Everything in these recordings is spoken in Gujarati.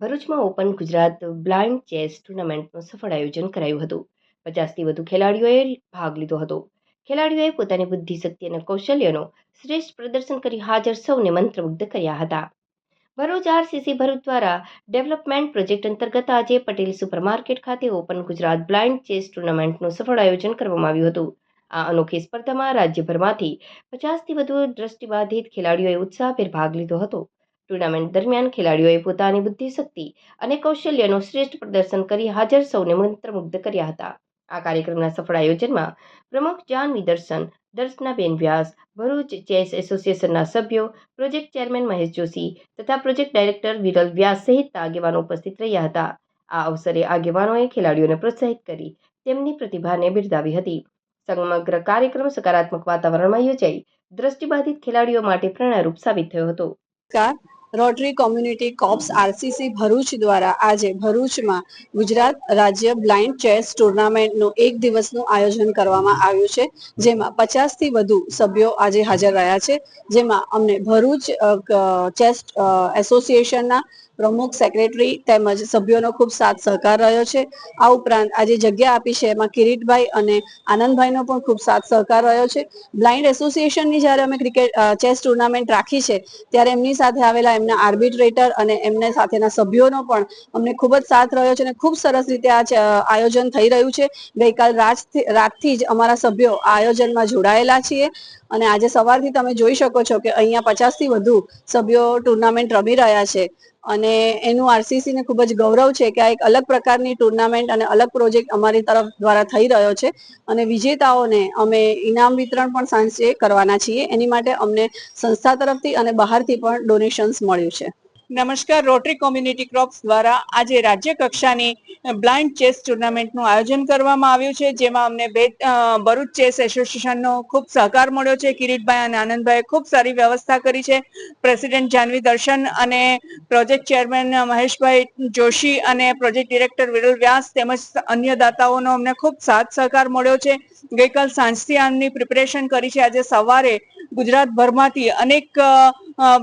ભરૂચમાં ઓપન ગુજરાત બ્લાઇન્ડ ચેસ ટુર્નામેન્ટનું સફળ આયોજન કરાયું હતું. 50થી વધુ ખેલાડીઓએ ભાગ લીધો હતો. ખેલાડીઓએ પોતાની બુદ્ધિશક્તિ અને કૌશલ્યનો શ્રેષ્ઠ પ્રદર્શન કરી હાજર સૌને મંત્રમુગ્ધ કર્યા હતા. ભરૂચ આરસીસી ભરૂચ દ્વારા ડેવલપમેન્ટ પ્રોજેક્ટ અંતર્ગત આજે પટેલ સુપરમાર્કેટ ખાતે ઓપન ગુજરાત બ્લાઇન્ડ ચેસ ટુર્નામેન્ટનું સફળ આયોજન કરવામાં આવ્યું હતું. આ અનોખી સ્પર્ધામાં રાજ્યભરમાંથી 50થી વધુ દ્રષ્ટિબાધિત ખેલાડીઓએ ઉત્સાહભેર ભાગ લીધો હતો. ટુર્નામેન્ટ દરમિયાન ખેલાડીઓએ પોતાની બુદ્ધિશક્તિ અને કૌશલ્યનું શ્રેષ્ઠ પ્રદર્શન કરી હાજર સૌને મંત્રમુગ્ધ કર્યા હતા. આ કાર્યક્રમના સફળ આયોજનમાં પ્રમુખ જાહ્નવી દર્શન, દર્શનાબેન વ્યાસ, ભરૂચ ચેસ એસોસિએશનના સભ્યો, પ્રોજેક્ટ ચેરમેન મહેશ જોશી તથા પ્રોજેક્ટ ડાયરેક્ટર વિરલ વ્યાસ સહિતના આગેવાનો ઉપસ્થિત રહ્યા હતા. આ અવસરે આગેવાનોએ ખેલાડીઓને પ્રોત્સાહિત કરી તેમની પ્રતિભાને બિરદાવી હતી. સમગ્ર કાર્યક્રમ સકારાત્મક વાતાવરણમાં યોજાઈ દ્રષ્ટિબાધિત ખેલાડીઓ માટે પ્રેરણારૂપ સાબિત થયો હતો. Rotary community corps RCC Bharuch દ્વારા આજે ભરૂચમાં ગુજરાત રાજ્ય બ્લાઇન્ડ ચેસ ટુર્નામેન્ટનું એક દિવસનું આયોજન કરવામાં આવ્યું છે, જેમાં 50થી વધુ સભ્યો આજે હાજર રહ્યા છે. જેમાં અમને ભરૂચ ચેસ એસોસિએશનના પ્રમુખ, સેક્રેટરી તેમજ સભ્યોનો ખૂબ સાથ સહકાર રહ્યો છે. આ ઉપરાંત આજે જગ્યા આપી છે એમાં કિરીટભાઈ અને આનંદભાઈનો પણ ખૂબ સાથ સહકાર રહ્યો છે. બ્લાઇન્ડ એસોસિએશનની જ્યારે અમે ચેસ ટુર્નામેન્ટ રાખી છે ત્યારે એમની સાથે આવેલા એમના આર્બિટ્રેટર અને એમને સાથેના સભ્યોનો પણ અમને ખૂબ જ સાથ રહ્યો છે અને ખૂબ સરસ રીતે આ આયોજન થઈ રહ્યું છે. ગઈકાલ રાતથી જ અમારા સભ્યો આ આયોજનમાં જોડાયેલા છીએ અને આજે સવારથી તમે જોઈ શકો છો કે અહીંયા 50થી વધુ સભ્યો ટુર્નામેન્ટ રમી રહ્યા છે અને એનું આરસીસી ને ખૂબ જ ગૌરવ છે કે આ એક અલગ પ્રકારની ટુર્નામેન્ટ અને અલગ પ્રોજેક્ટ અમારી તરફ દ્વારા થઈ રહ્યો છે અને વિજેતાઓને અમે ઇનામ વિતરણ પણ સાંજે કરવાના છીએ. એની માટે અમને સંસ્થા તરફથી અને બહારથી પણ ડોનેશન્સ મળ્યું છે. નમસ્કાર. રોટરી કોમ્યુનિટી કોર્પ્સ દ્વારા આજે રાજ્ય કક્ષાની બ્લાઇન્ડ ચેસ ટુર્નામેન્ટનું આયોજન કરવામાં આવ્યું છે, જેમાં અમને ભરૂચ ચેસ એસોસિએશનનો ખૂબ સહકાર મળ્યો છે. કિરીટભાઈ અને આનંદભાઈએ ખૂબ સારી વ્યવસ્થા કરી છે. પ્રેસિડેન્ટ જાહ્નવી દર્શન અને પ્રોજેક્ટ ચેરમેન મહેશભાઈ જોશી અને પ્રોજેક્ટ ડિરેક્ટર વિરલ વ્યાસ તેમજ અન્ય દાતાઓનો અમને ખૂબ સાથ સહકાર મળ્યો છે. ગઈકાલ સાંજથી આમની પ્રિપેરેશન કરી છે. આજે સવારે ગુજરાતભરમાંથી અનેક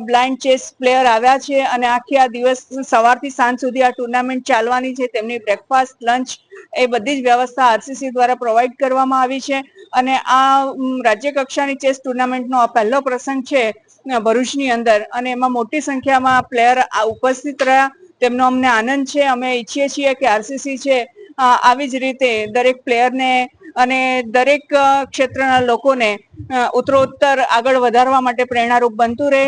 બ્લાઇન્ડ ચેસ પ્લેયર આવ્યા છે અને આખી આ દિવસ સવારથી સાંજ સુધી આ ટુર્નામેન્ટ ચાલવાની છે. તેમની બ્રેકફાસ્ટ, લંચ એ બધી જ વ્યવસ્થા આરસીસી દ્વારા પ્રોવાઈડ કરવામાં આવી છે અને આ રાજ્ય કક્ષાની ચેસ ટુર્નામેન્ટનો આ પહેલો પ્રસંગ છે ભરૂચની અંદર અને એમાં મોટી સંખ્યામાં પ્લેયર ઉપસ્થિત રહ્યા. તેમનો અમને આનંદ છે. અમે ઈચ્છીએ છીએ કે આરસીસી છે આવી જ રીતે દરેક પ્લેયરને અને દરેક ક્ષેત્રના લોકોને ઉત્તરોત્તર આગળ વધારવા માટે પ્રેરણારૂપ બનતું રહે.